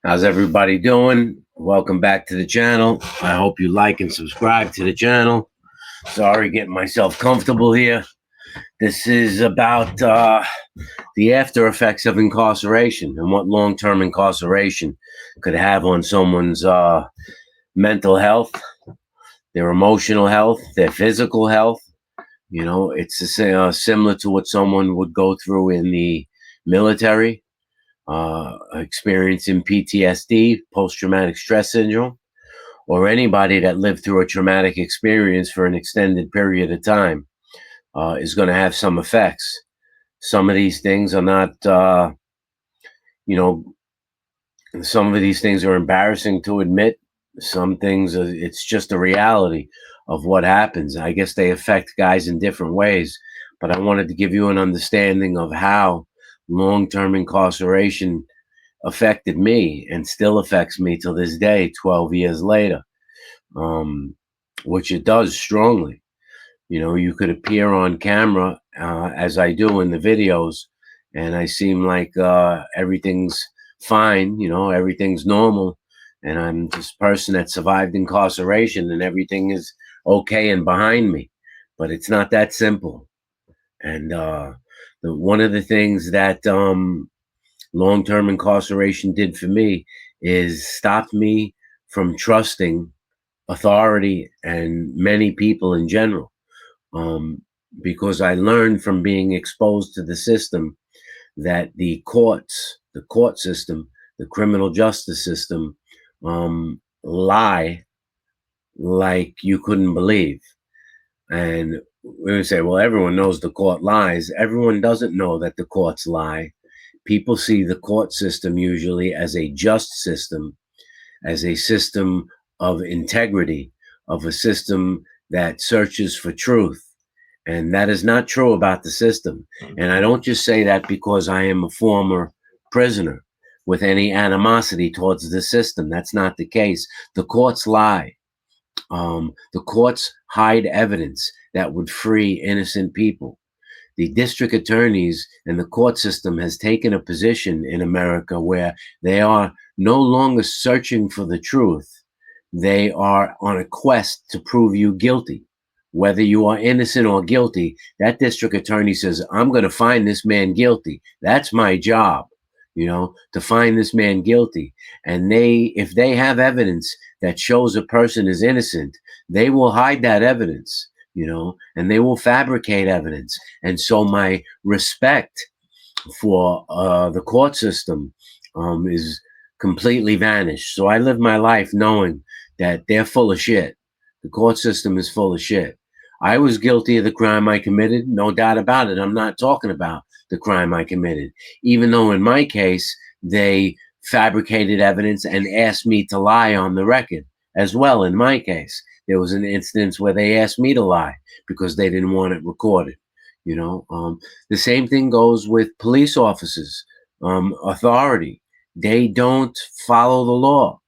How's everybody doing? Welcome back to the channel. I hope you like and subscribe to the channel. Sorry, getting myself comfortable here. This is about the after effects of incarceration and what long-term incarceration could have on someone's mental health, their emotional health, their physical health. You know, it's similar to what someone would go through in the military, experiencing PTSD, post-traumatic stress syndrome, or anybody that lived through a traumatic experience for an extended period of time is going to have some effects. Some of these things are not, you know, some of these things are embarrassing to admit. Some things, it's just a reality of what happens. I guess they affect guys in different ways, but I wanted to give you an understanding of how long-term incarceration affected me and still affects me till this day, 12 years later. Which it does strongly. You know, you could appear on camera as I do in the videos, and I seem like everything's fine, you know, everything's normal, and I'm this person that survived incarceration and everything is okay and behind me. But it's not that simple. And one of the things that long-term incarceration did for me is stopped me from trusting authority and many people in general, um, because I learned from being exposed to the system that the court system, the criminal justice system, lie like you couldn't believe. And we would say, well, everyone knows the court lies. Everyone doesn't know that the courts lie. People see the court system usually as a just system, as a system of integrity, of a system that searches for truth. And that is not true about the system. And I don't just say that because I am a former prisoner with any animosity towards the system. That's not the case. The courts lie. The courts hide evidence that would free innocent people. The district attorneys and the court system has taken a position in America where they are no longer searching for the truth. They are on a quest to prove you guilty. Whether you are innocent or guilty, that district attorney says, I'm going to find this man guilty. That's my job, you know, to find this man guilty. And if they have evidence that shows a person is innocent, they will hide that evidence, you know, and they will fabricate evidence. And so my respect for the court system is completely vanished. So I live my life knowing that they're full of shit. The court system is full of shit. I was guilty of the crime I committed, no doubt about it. I'm not talking about the crime I committed, even though in my case, they fabricated evidence and asked me to lie on the record as well. In my case, there was an instance where they asked me to lie because they didn't want it recorded. You know, the same thing goes with police officers, authority. They don't follow the law.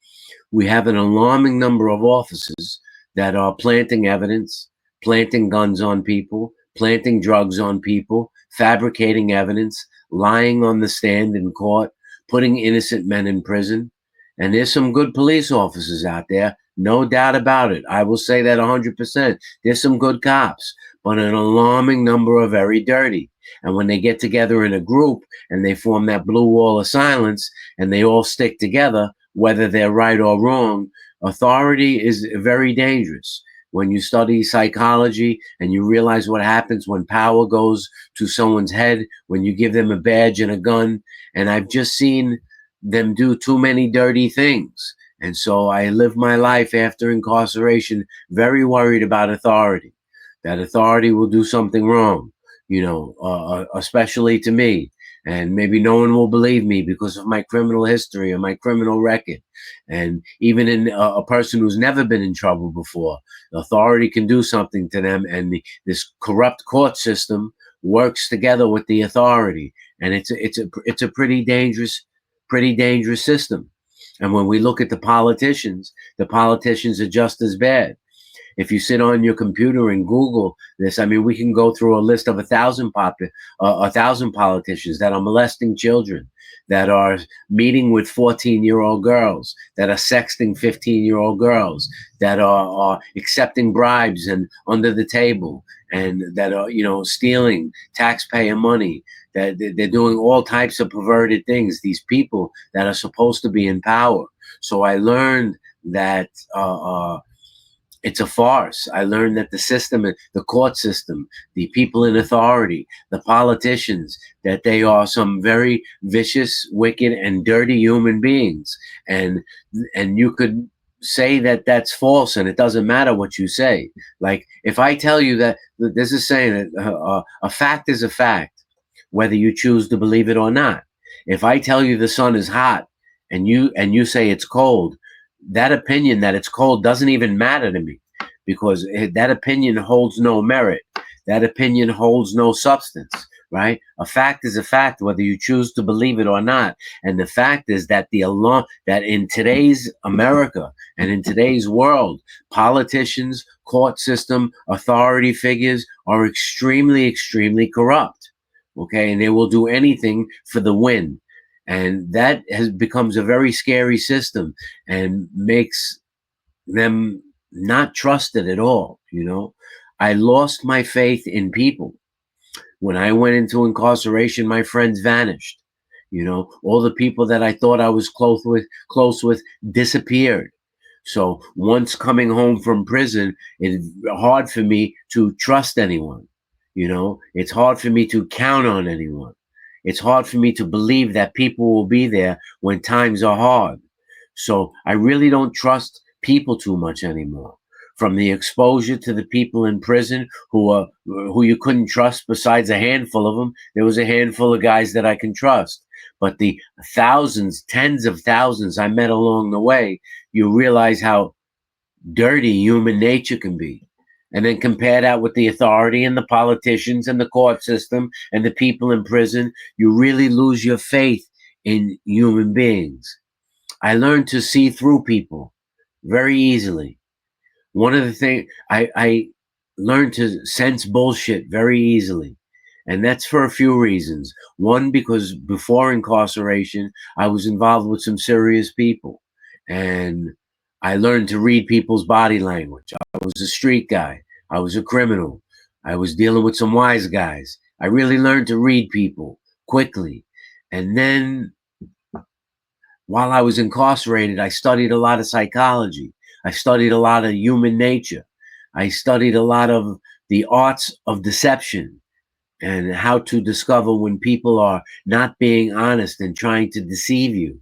We have an alarming number of officers that are planting evidence, planting guns on people, planting drugs on people, fabricating evidence, lying on the stand in court, putting innocent men in prison. And there's some good police officers out there, no doubt about it. I will say that 100%. There's some good cops, but an alarming number are very dirty. And when they get together in a group and they form that blue wall of silence and they all stick together, whether they're right or wrong, authority is very dangerous. When you study psychology and you realize what happens when power goes to someone's head, when you give them a badge and a gun, and I've just seen them do too many dirty things. And so I live my life after incarceration very worried about authority, that authority will do something wrong, you know, especially to me. And maybe no one will believe me because of my criminal history or my criminal record. And even in a person who's never been in trouble before, the authority can do something to them. And this corrupt court system works together with the authority. And it's a pretty dangerous system. And when we look at the politicians are just as bad. If you sit on your computer and Google this, I mean, we can go through a list of 1,000 politicians that are molesting children, that are meeting with 14-year-old girls, that are sexting 15-year-old girls, that are accepting bribes and under the table, and that are, stealing taxpayer money, that they're doing all types of perverted things, these people that are supposed to be in power. So I learned that it's a farce. I learned that the system, the court system, the people in authority, the politicians, that they are some very vicious, wicked, and dirty human beings. And you could say that that's false, and it doesn't matter what you say. Like, if I tell you that this is saying that a fact is a fact, whether you choose to believe it or not. If I tell you the sun is hot and you say it's cold, that opinion that it's cold doesn't even matter to me, because that opinion holds no merit. That opinion holds no substance, right? A fact is a fact, whether you choose to believe it or not. And the fact is that that in today's America and in today's world, politicians, court system, authority figures are extremely, extremely corrupt. Okay, and they will do anything for the win. And that becomes a very scary system and makes them not trusted at all. I lost my faith in people. When I went into incarceration, my friends vanished. All the people that I thought I was close with disappeared. So once coming home from prison, it's hard for me to trust anyone. It's hard for me to count on anyone. It's hard for me to believe that people will be there when times are hard. So I really don't trust people too much anymore. From the exposure to the people in prison who you couldn't trust, besides a handful of them, there was a handful of guys that I can trust. But the thousands, tens of thousands I met along the way, you realize how dirty human nature can be. And then compare that with the authority and the politicians and the court system and the people in prison, you really lose your faith in human beings. I learned to see through people very easily. One of the things I learned to sense bullshit very easily. And that's for a few reasons. One, because before incarceration, I was involved with some serious people. And I learned to read people's body language. I was a street guy. I was a criminal. I was dealing with some wise guys. I really learned to read people quickly. And then while I was incarcerated, I studied a lot of psychology. I studied a lot of human nature. I studied a lot of the arts of deception and how to discover when people are not being honest and trying to deceive you.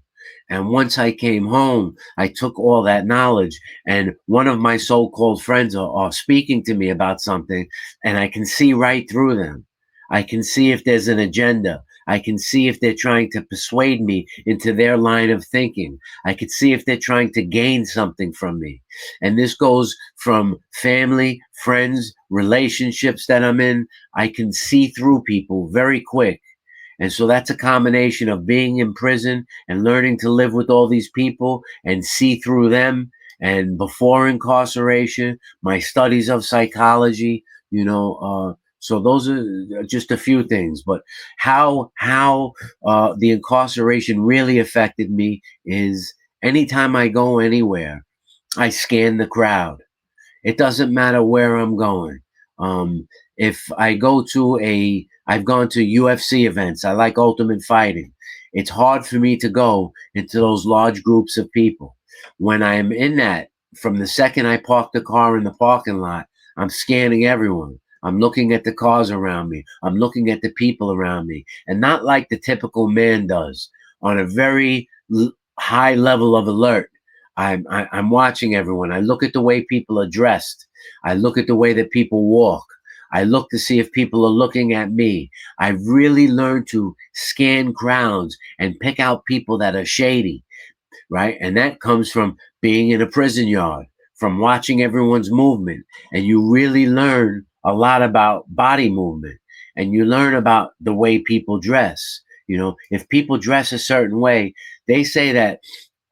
And once I came home, I took all that knowledge, and one of my so-called friends are speaking to me about something, and I can see right through them. I can see if there's an agenda. I can see if they're trying to persuade me into their line of thinking. I can see if they're trying to gain something from me. And this goes from family, friends, relationships that I'm in. I can see through people very quick. And so that's a combination of being in prison and learning to live with all these people and see through them. And before incarceration, my studies of psychology, so those are just a few things. But how the incarceration really affected me is anytime I go anywhere, I scan the crowd. It doesn't matter where I'm going. If I go to I've gone to UFC events. I like Ultimate Fighting. It's hard for me to go into those large groups of people. When I'm in that, from the second I park the car in the parking lot, I'm scanning everyone. I'm looking at the cars around me. I'm looking at the people around me. And not like the typical man does, on a very high level of alert. I'm watching everyone. I look at the way people are dressed. I look at the way that people walk. I look to see if people are looking at me. I've really learned to scan crowds and pick out people that are shady, right? And that comes from being in a prison yard, from watching everyone's movement. And you really learn a lot about body movement, and you learn about the way people dress. If people dress a certain way, they say that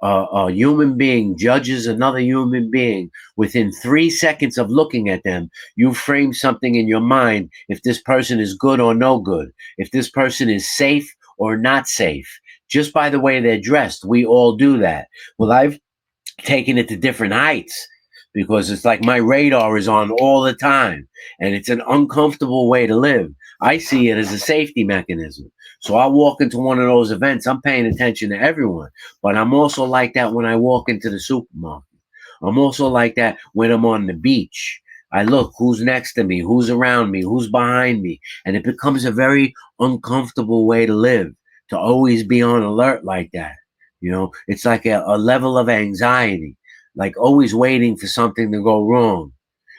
a human being judges another human being, within 3 seconds of looking at them, you frame something in your mind if this person is good or no good, if this person is safe or not safe, just by the way they're dressed. We all do that. Well, I've taken it to different heights because it's like my radar is on all the time, and it's an uncomfortable way to live. I see it as a safety mechanism. So I walk into one of those events, I'm paying attention to everyone, but I'm also like that when I walk into the supermarket. I'm also like that when I'm on the beach. I look who's next to me, who's around me, who's behind me, and it becomes a very uncomfortable way to live, to always be on alert like that. It's like a level of anxiety, like always waiting for something to go wrong.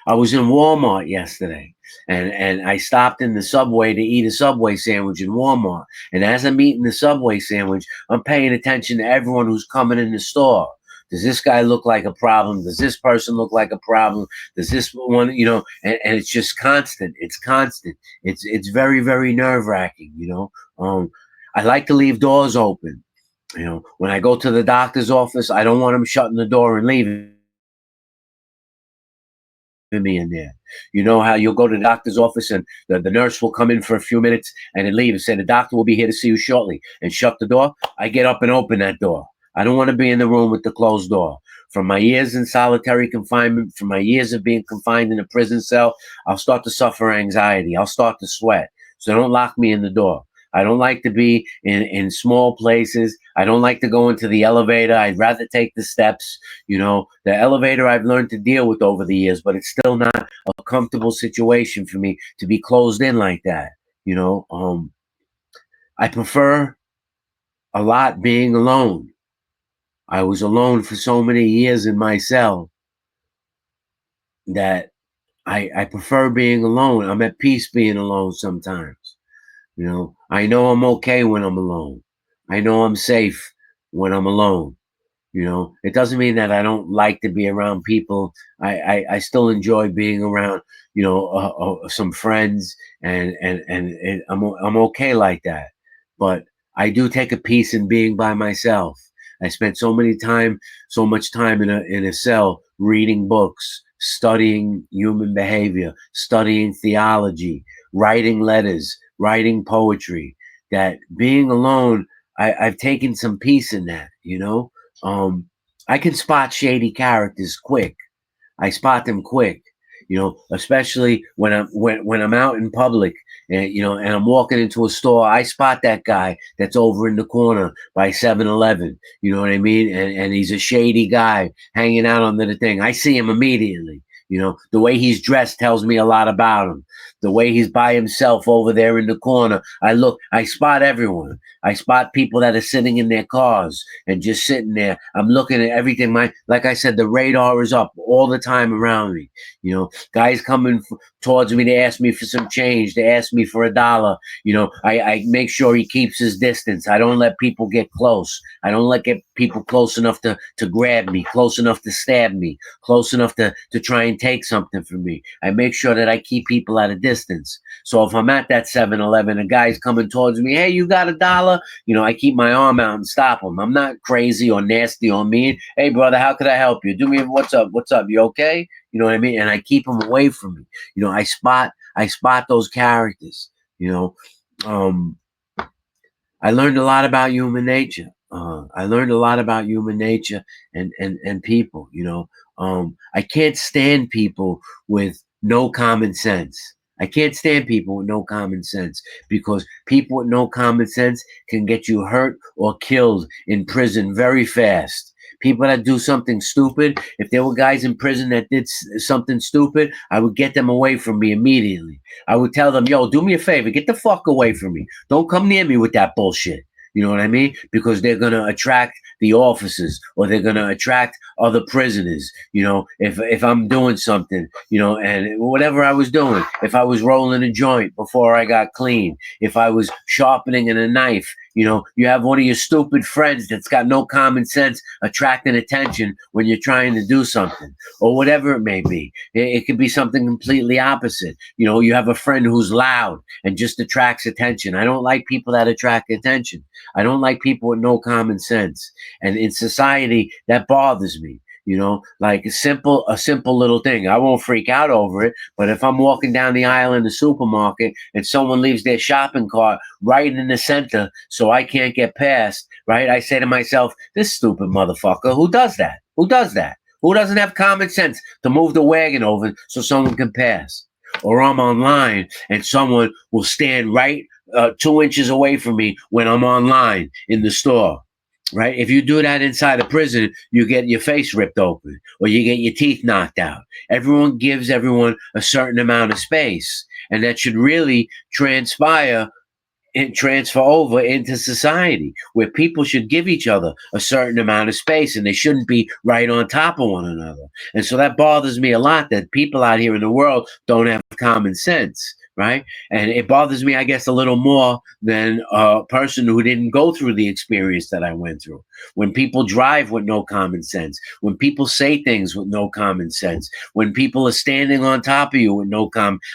I was in Walmart yesterday, and I stopped in the Subway to eat a Subway sandwich in Walmart. And as I'm eating the Subway sandwich, I'm paying attention to everyone who's coming in the store. Does this guy look like a problem? Does this person look like a problem? Does this one, and it's just constant. It's constant. It's very, very nerve wracking, I like to leave doors open. When I go to the doctor's office, I don't want them shutting the door and leaving me in there. You know how you'll go to the doctor's office and the nurse will come in for a few minutes and then leave and say, the doctor will be here to see you shortly, and shut the door? I get up and open that door. I don't want to be in the room with the closed door. From my years in solitary confinement, from my years of being confined in a prison cell, I'll start to suffer anxiety. I'll start to sweat. So don't lock me in the door. I don't like to be in small places. I don't like to go into the elevator. I'd rather take the steps. The elevator I've learned to deal with over the years, but it's still not a comfortable situation for me to be closed in like that. I prefer a lot being alone. I was alone for so many years in my cell that I prefer being alone. I'm at peace being alone sometimes. I know I'm okay when I'm alone. I know I'm safe when I'm alone. It doesn't mean that I don't like to be around people. I still enjoy being around, some friends, and I'm okay like that. But I do take a peace in being by myself. I spent so much time in a cell reading books, studying human behavior, studying theology, writing letters, writing poetry, that being alone, I've taken some peace in that, I can spot shady characters quick. I spot them quick, especially when I'm out in public, and I'm walking into a store. I spot that guy that's over in the corner by 7-Eleven. You know what I mean? And he's a shady guy hanging out under the thing. I see him immediately. The way he's dressed tells me a lot about him. The way he's by himself over there in the corner. I spot everyone. I spot people that are sitting in their cars and just sitting there. I'm looking at everything. Like I said, the radar is up all the time around me. Guys coming towards me to ask me for some change, to ask me for $1. I make sure he keeps his distance. I don't let people get close. I don't let people close enough to grab me, close enough to stab me, close enough to try and take something from me. I make sure that I keep people at a distance. So if I'm at that 7-Eleven, a guy's coming towards me, hey, you got $1? I keep my arm out and stop him. I'm not crazy or nasty or mean. Hey, brother, how could I help you? Do me, what's up? What's up? You okay? You know what I mean? And I keep them away from me. I spot those characters. I learned a lot about human nature. I learned a lot about human nature and people. I can't stand people with no common sense. I can't stand people with no common sense, because people with no common sense can get you hurt or killed in prison very fast. People that do something stupid, if there were guys in prison that did something stupid, I would get them away from me immediately. I would tell them, yo, do me a favor, get the fuck away from me. Don't come near me with that bullshit. You know what I mean? Because they're going to attract the officers, or they're going to attract other prisoners. If I'm doing something, and whatever I was doing, if I was rolling a joint before I got clean, if I was sharpening a knife You know, you have one of your stupid friends that's got no common sense attracting attention when you're trying to do something, or whatever it may be. It could be something completely opposite. You know, you have a friend who's loud and just attracts attention. I don't like people that attract attention. I don't like people with no common sense. And in society, that bothers me. You know, like a simple little thing. I won't freak out over it, but if I'm walking down the aisle in the supermarket and someone leaves their shopping cart right in the center so I can't get past, right? I say to myself, this stupid motherfucker, who does that? Who does that? Who doesn't have common sense to move the wagon over so someone can pass? Or I'm online and someone will stand right 2 inches away from me when I'm online in the store. Right? If you do that inside a prison, you get your face ripped open or you get your teeth knocked out. Everyone gives everyone a certain amount of space, and that should really transpire and transfer over into society where people should give each other a certain amount of space and they shouldn't be right on top of one another. And so that bothers me a lot that people out here in the world don't have common sense. Right. And it bothers me, I guess, a little more than a person who didn't go through the experience that I went through. When people drive with no common sense, when people say things with no common sense, when people are standing on top of you with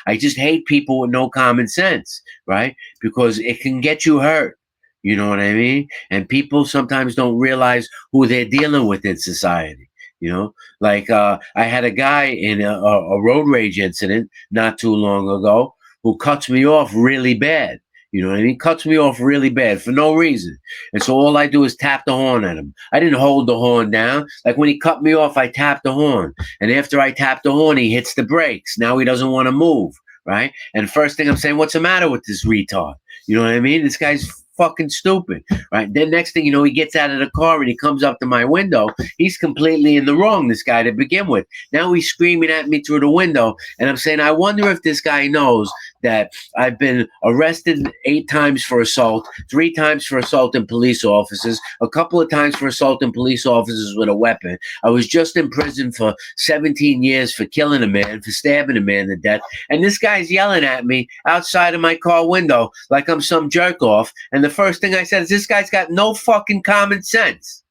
I just hate people with no common sense. Right. Because it can get you hurt. You know what I mean? And people sometimes don't realize who they're dealing with in society. You know, like I had a guy in a road rage incident not too long ago who cuts me off really bad. You know what I mean? Cuts me off really bad for no reason. And so all I do is tap the horn at him. I didn't hold the horn down. Like when he cut me off, I tapped the horn. And after I tap the horn, he hits the brakes. Now he doesn't want to move. Right? And first thing I'm saying, what's the matter with this retard? You know what I mean? This guy's fucking stupid, right? Then next thing you know, he gets out of the car and he comes up to my window. He's completely in the wrong, this guy, to begin with. Now he's screaming at me through the window. And I'm saying, I wonder if this guy knows that I've been arrested 8 times for assault, 3 times for assaulting police officers, a couple of times for assaulting police officers with a weapon. I was just in prison for 17 years for killing a man, for stabbing a man to death. And this guy's yelling at me outside of my car window like I'm some jerk off. And the first thing I said is, this guy's got no fucking common sense.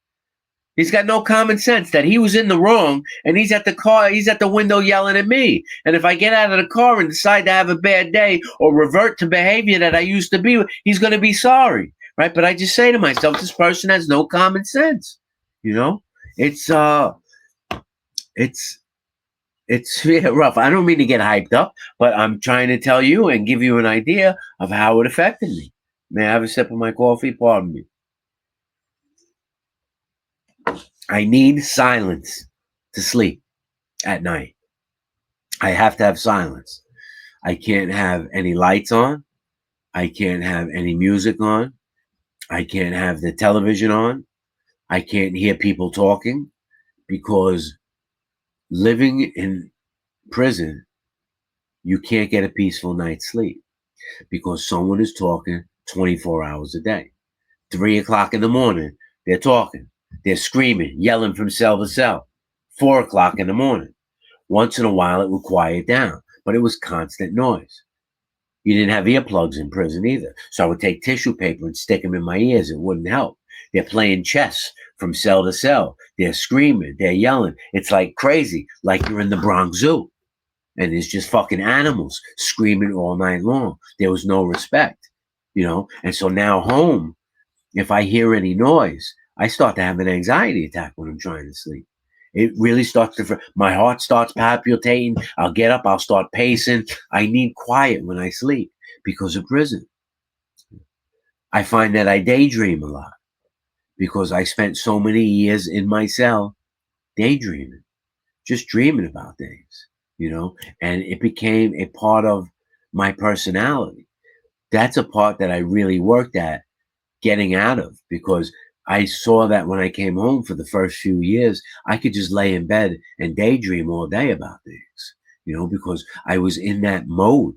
He's got no common sense that he was in the wrong and he's at the window yelling at me. And if I get out of the car and decide to have a bad day or revert to behavior that I used to be, he's going to be sorry. Right. But I just say to myself, this person has no common sense. You know, it's yeah, rough. I don't mean to get hyped up, but I'm trying to tell you and give you an idea of how it affected me. May I have a sip of my coffee? Pardon me. I need silence to sleep at night. I have to have silence. I can't have any lights on. I can't have any music on. I can't have the television on. I can't hear people talking, because living in prison, you can't get a peaceful night's sleep because someone is talking 24 hours a day. 3 o'clock in the morning, they're talking. They're screaming, yelling from cell to cell. 4 o'clock in the morning. Once in a while, it would quiet down, but it was constant noise. You didn't have earplugs in prison either. So I would take tissue paper and stick them in my ears. It wouldn't help. They're playing chess from cell to cell. They're screaming. They're yelling. It's like crazy, like you're in the Bronx Zoo. And there's just fucking animals screaming all night long. There was no respect, you know? And so now home, if I hear any noise, I start to have an anxiety attack when I'm trying to sleep. It really starts to, my heart starts palpitating. I'll get up, I'll start pacing. I need quiet when I sleep because of prison. I find that I daydream a lot because I spent so many years in my cell daydreaming, just dreaming about things, you know, and it became a part of my personality. That's a part that I really worked at getting out of, because I saw that when I came home for the first few years, I could just lay in bed and daydream all day about things, you know, because I was in that mode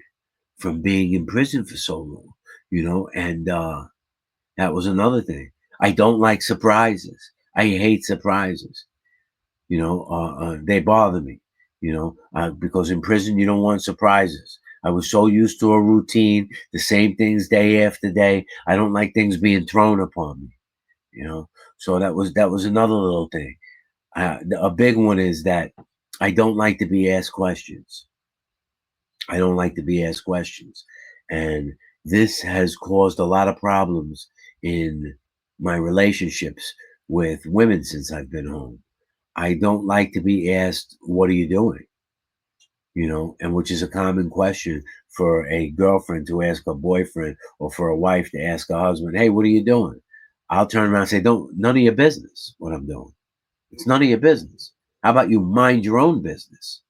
from being in prison for so long, you know, and that was another thing. I don't like surprises. I hate surprises. You know, they bother me, you know, because in prison, you don't want surprises. I was so used to a routine, the same things day after day. I don't like things being thrown upon me, you know. So that was another little thing. A big one is that I don't like to be asked questions. I don't like to be asked questions. And this has caused a lot of problems in my relationships with women since I've been home. I don't like to be asked, "What are you doing?" And which is a common question for a girlfriend to ask a boyfriend, or for a wife to ask a husband, "Hey, what are you doing?" I'll turn around and say, "Don't, none of your business what I'm doing. It's none of your business. How about you mind your own business?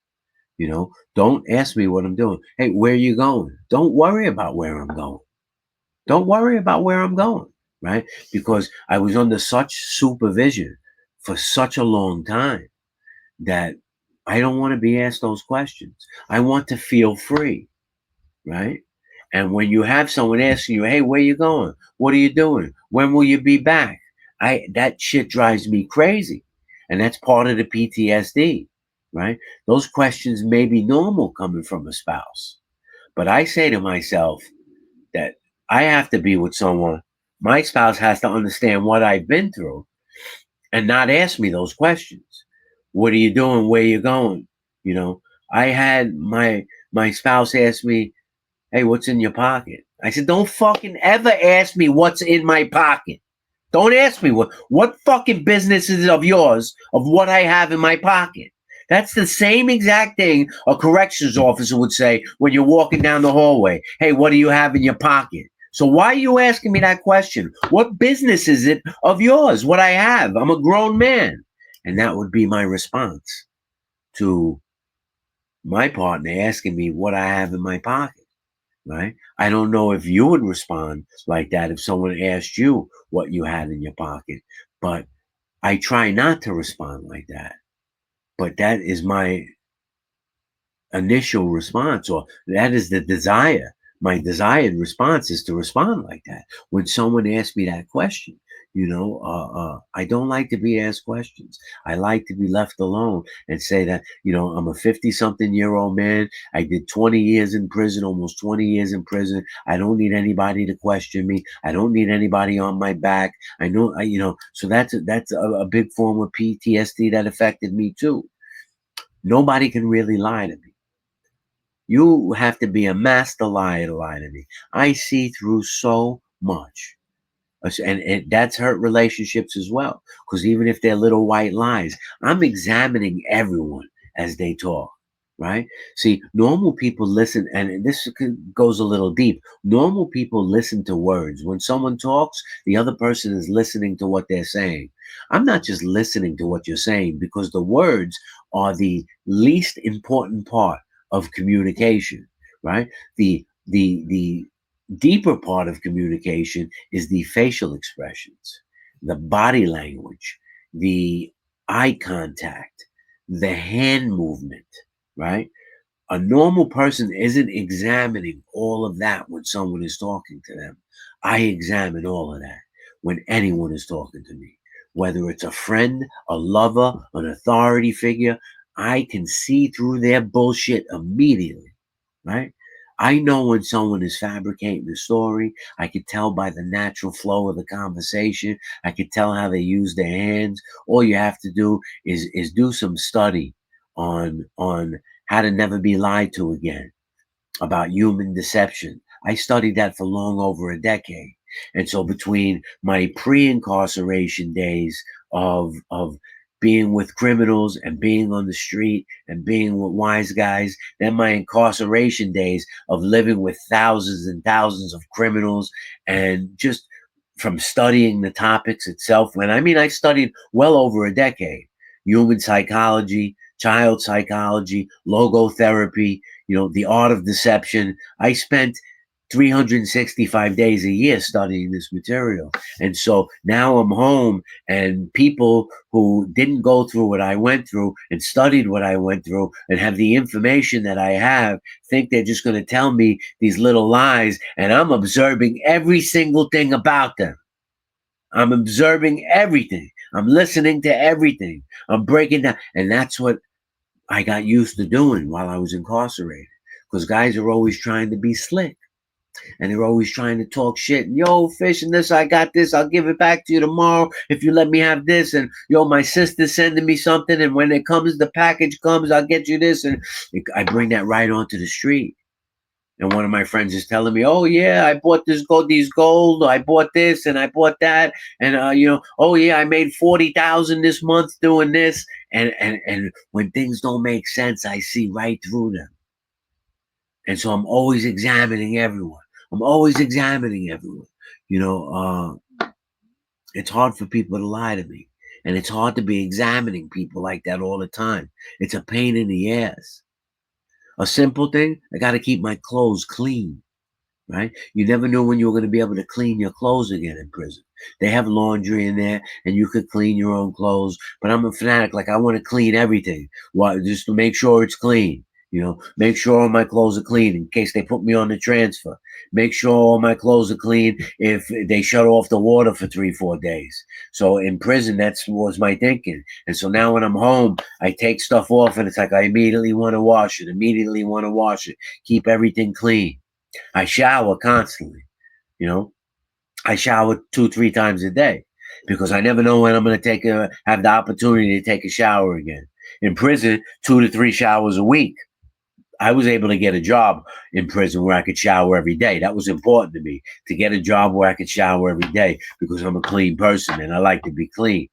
Don't ask me what I'm doing. Hey, where are you going? Don't worry about where I'm going. Don't worry about where I'm going, right? Because I was under such supervision for such a long time that I don't want to be asked those questions. I want to feel free, right? And when you have someone asking you, "Hey, where you going? What are you doing? When will you be back?" That shit drives me crazy. And that's part of the PTSD, right? Those questions may be normal coming from a spouse. But I say to myself that I have to be with someone. My spouse has to understand what I've been through and not ask me those questions. What are you doing? Where you going? You know, I had my spouse ask me, "Hey, what's in your pocket?" I said, "Don't fucking ever ask me what's in my pocket. Don't ask me what fucking business is of yours of what I have in my pocket." That's the same exact thing a corrections officer would say when you're walking down the hallway. "Hey, what do you have in your pocket?" So why are you asking me that question? What business is it of yours what I have? I'm a grown man. And that would be my response to my partner asking me what I have in my pocket. Right? I don't know if you would respond like that if someone asked you what you had in your pocket, but I try not to respond like that. But that is my initial response, or that is the desire. My desired response is to respond like that when someone asks me that question. I don't like to be asked questions. I like to be left alone and say that, I'm a 50-something-year-old man. I did 20 years in prison, almost 20 years in prison. I don't need anybody to question me. I don't need anybody on my back. I know, so that's a big form of PTSD that affected me too. Nobody can really lie to me. You have to be a master liar to lie to me. I see through so much. And that's hurt relationships as well. Because even if they're little white lies, I'm examining everyone as they talk, right? See, normal people listen, and goes a little deep. Normal people listen to words. When someone talks, the other person is listening to what they're saying. I'm not just listening to what you're saying, because the words are the least important part of communication, right? The deeper part of communication is the facial expressions, the body language, the eye contact, the hand movement, right? A normal person isn't examining all of that when someone is talking to them. I examine all of that when anyone is talking to me, whether it's a friend, a lover, an authority figure. I can see through their bullshit immediately, right? I know when someone is fabricating a story. I could tell by the natural flow of the conversation. I could tell how they use their hands. All you have to do is do some study on how to never be lied to again, about human deception. I studied that for long over a decade. And so between my pre-incarceration days of being with criminals and being on the street and being with wise guys, then my incarceration days of living with thousands and thousands of criminals, and just from studying the topics itself, I studied well over a decade. Human psychology, child psychology, logotherapy, the art of deception. I spent 365 days a year studying this material. And so now I'm home, and people who didn't go through what I went through and studied what I went through and have the information that I have think they're just going to tell me these little lies. And I'm observing every single thing about them. I'm observing everything. I'm listening to everything. I'm breaking down. And that's what I got used to doing while I was incarcerated. because guys are always trying to be slick. And they're always trying to talk shit. And, yo, fish and this, I got this. I'll give it back to you tomorrow if you let me have this. And, yo, my sister's sending me something. And when it comes, the package comes, I'll get you this. And I bring that right onto the street. And one of my friends is telling me, oh, yeah, I bought these gold. I bought this and I bought that. And, oh, yeah, I made $40,000 this month doing this. And when things don't make sense, I see right through them. And so I'm always examining everyone. It's hard for people to lie to me. And it's hard to be examining people like that all the time. It's a pain in the ass. A simple thing, I got to keep my clothes clean, right? You never know when you're going to be able to clean your clothes again in prison. They have laundry in there and you could clean your own clothes. But I'm a fanatic. Like, I want to clean everything. Just to make sure it's clean. Make sure all my clothes are clean in case they put me on the transfer. Make sure all my clothes are clean if they shut off the water for 3-4 days. So in prison, that was my thinking. And so now when I'm home, I take stuff off and it's like I immediately want to wash it, keep everything clean. I shower constantly, I shower 2-3 times a day because I never know when I'm going to have the opportunity to take a shower again. In prison, 2 to 3 showers a week. I was able to get a job in prison where I could shower every day. That was important to me, to get a job where I could shower every day because I'm a clean person and I like to be clean,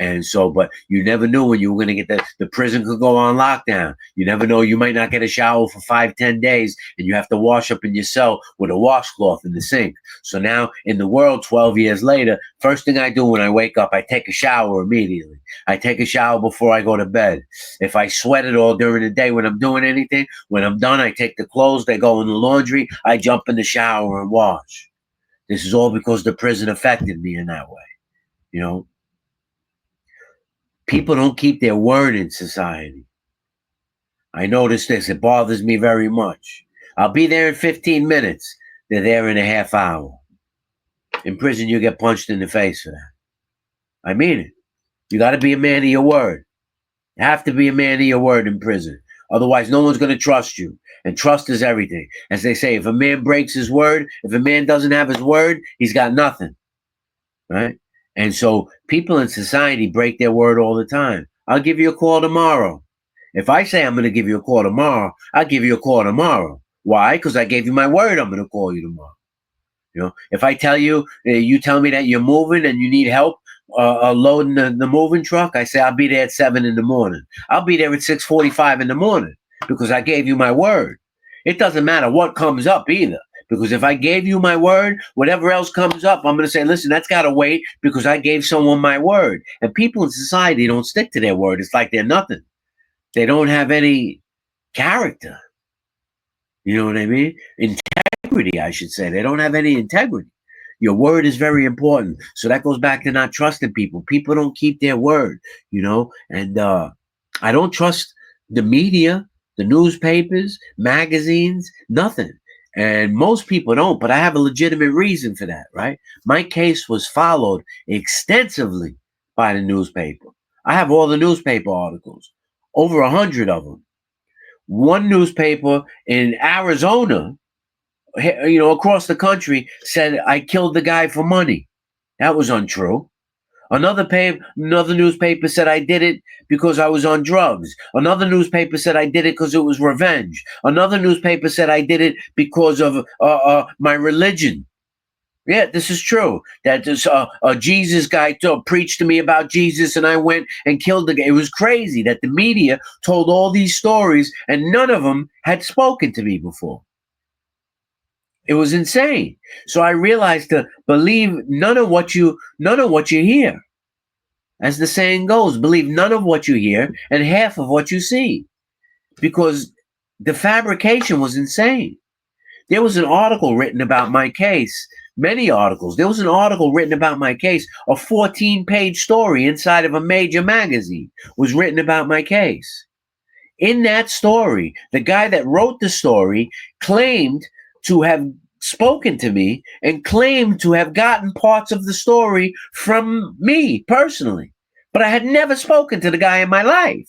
And so, but you never knew when you were going to get the prison could go on lockdown. You never know. You might not get a shower for 5-10 days and you have to wash up in your cell with a washcloth in the sink. So now in the world, 12 years later, first thing I do when I wake up, I take a shower immediately. I take a shower before I go to bed. If I sweat it all during the day when I'm doing anything, when I'm done, I take the clothes, they go in the laundry, I jump in the shower and wash. This is all because the prison affected me in that way. People don't keep their word in society. I notice this. It bothers me very much. I'll be there in 15 minutes. They're there in a half hour. In prison, you get punched in the face for that. I mean it. You got to be a man of your word. You have to be a man of your word in prison. Otherwise, no one's going to trust you. And trust is everything. As they say, if a man breaks his word, if a man doesn't have his word, he's got nothing. Right? And so people in society break their word all the time. I'll give you a call tomorrow. If I say I'm going to give you a call tomorrow, I'll give you a call tomorrow. Why? Because I gave you my word I'm going to call you tomorrow. If I tell you, you tell me that you're moving and you need help loading the moving truck, I say I'll be there at 7 a.m. I'll be there at 6:45 in the morning because I gave you my word. It doesn't matter what comes up either, because if I gave you my word, whatever else comes up, I'm going to say, listen, that's got to wait because I gave someone my word. And people in society don't stick to their word. It's like they're nothing. They don't have any character. You know what I mean? Integrity, I should say. They don't have any integrity. Your word is very important. So that goes back to not trusting people. People don't keep their word, and I don't trust the media, the newspapers, magazines, nothing. And most people don't, but I have a legitimate reason for that, right? My case was followed extensively by the newspaper. I have all the newspaper articles, over 100 of them. One newspaper in Arizona, across the country, said I killed the guy for money. That was untrue. Another newspaper said I did it because I was on drugs. Another newspaper said I did it because it was revenge. Another newspaper said I did it because of my religion. Yeah, this is true. That this a Jesus guy preached to me about Jesus and I went and killed the guy. It was crazy that the media told all these stories and none of them had spoken to me before. It was insane. So I realized to believe none of what you hear. As the saying goes, believe none of what you hear and half of what you see. Because the fabrication was insane. There was an article written about my case, many articles. There was an article written about my case, a 14-page story inside of a major magazine was written about my case. In that story, the guy that wrote the story claimed to have spoken to me and claimed to have gotten parts of the story from me personally. But I had never spoken to the guy in my life.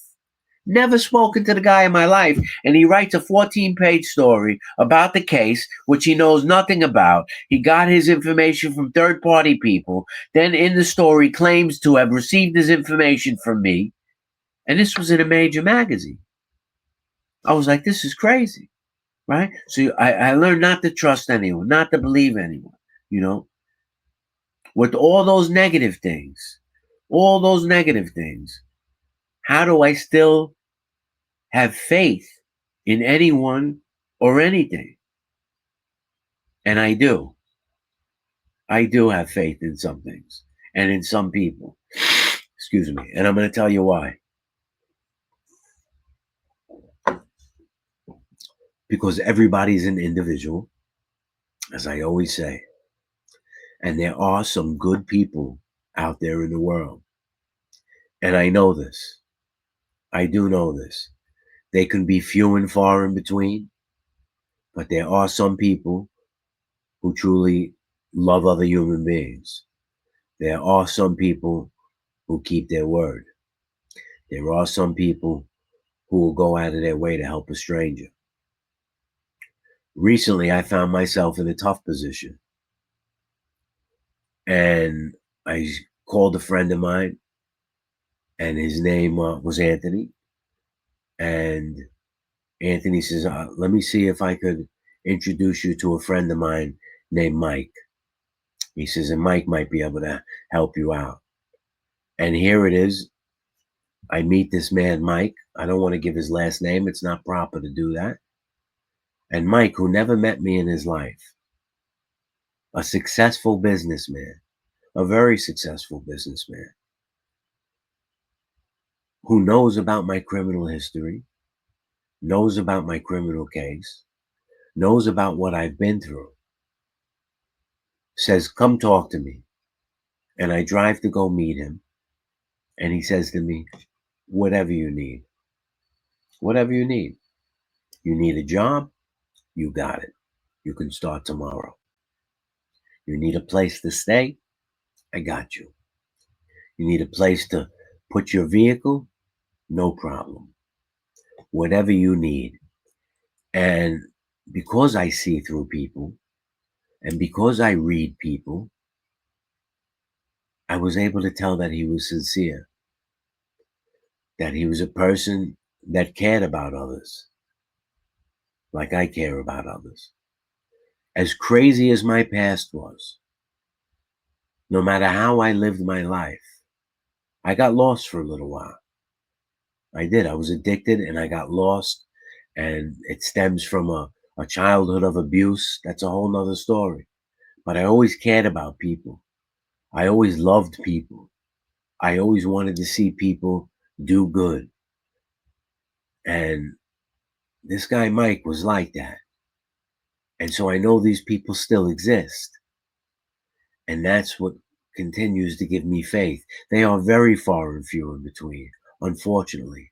Never spoken to the guy in my life. And he writes a 14-page story about the case, which he knows nothing about. He got his information from third-party people. Then in the story claims to have received his information from me. And this was in a major magazine. I was like, this is crazy, right? So I learned not to trust anyone, not to believe anyone, you know, with all those negative things, how do I still have faith in anyone or anything? And I do. I do have faith in some things and in some people. Excuse me. And I'm going to tell you why. Because everybody's an individual, as I always say. And there are some good people out there in the world. And I know this. I do know this. They can be few and far in between, but there are some people who truly love other human beings. There are some people who keep their word. There are some people who will go out of their way to help a stranger. Recently, I found myself in a tough position. And I called a friend of mine, and his name was Anthony. And Anthony says, let me see if I could introduce you to a friend of mine named Mike. He says, and Mike might be able to help you out. And here it is. I meet this man, Mike. I don't want to give his last name. It's not proper to do that. And Mike, who never met me in his life, a successful businessman, a very successful businessman, who knows about my criminal history, knows about my criminal case, knows about what I've been through, says, come talk to me. And I drive to go meet him. And he says to me, whatever you need. Whatever you need. You need a job? You got it. You can start tomorrow. You need a place to stay? I got you. You need a place to put your vehicle? No problem. Whatever you need. And because I see through people, and because I read people, I was able to tell that he was sincere, that he was a person that cared about others, like I care about others. As crazy as my past was, no matter how I lived my life, I got lost for a little while. I did. I was addicted and I got lost. And it stems from a childhood of abuse. That's a whole nother story. But I always cared about people. I always loved people. I always wanted to see people do good. And this guy, Mike, was like that. And so I know these people still exist. And that's what continues to give me faith. They are very far and few in between, unfortunately.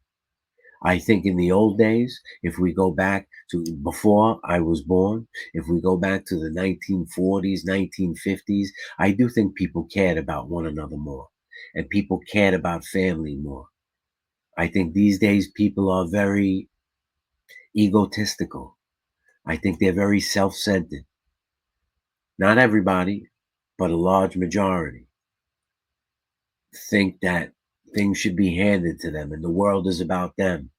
I think in the old days, if we go back to before I was born, if we go back to the 1940s, 1950s, I do think people cared about one another more and people cared about family more. I think these days people are very egotistical. I think they're very self-centered. Not everybody, but a large majority think that things should be handed to them and the world is about them.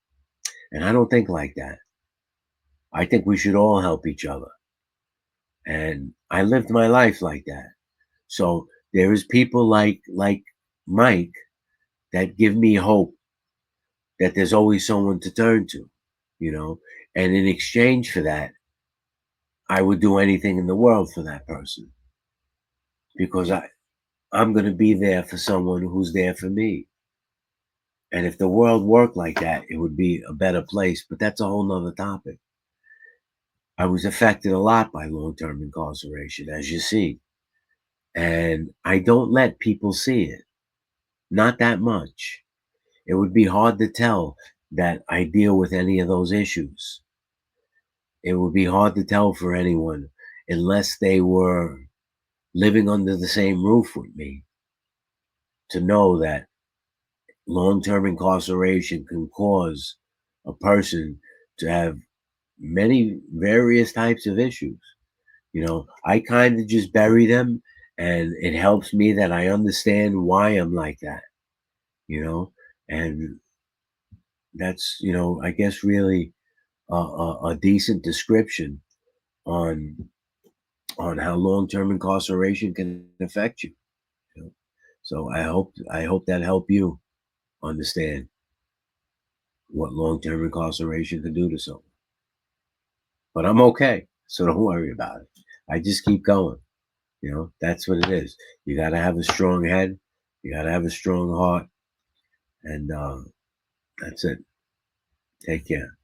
And I don't think like that. I think we should all help each other. And I lived my life like that. So there is people like Mike that give me hope that there's always someone to turn to, you know. And in exchange for that, I would do anything in the world for that person because I'm going to be there for someone who's there for me. And if the world worked like that, it would be a better place. But that's a whole nother topic. I was affected a lot by long-term incarceration, as you see. And I don't let people see it. Not that much. It would be hard to tell that I deal with any of those issues. It would be hard to tell for anyone unless they were living under the same roof with me to know that long-term incarceration can cause a person to have many various types of issues. I kind of just bury them, and it helps me that I understand why I'm like that, you know, and that's, I guess really a decent description on how long-term incarceration can affect you. you know. So I hope that helped you understand what long-term incarceration can do to someone. But I'm okay, so don't worry about it. I just keep going. That's what it is. You got to have a strong head. You got to have a strong heart, and that's it. Take care.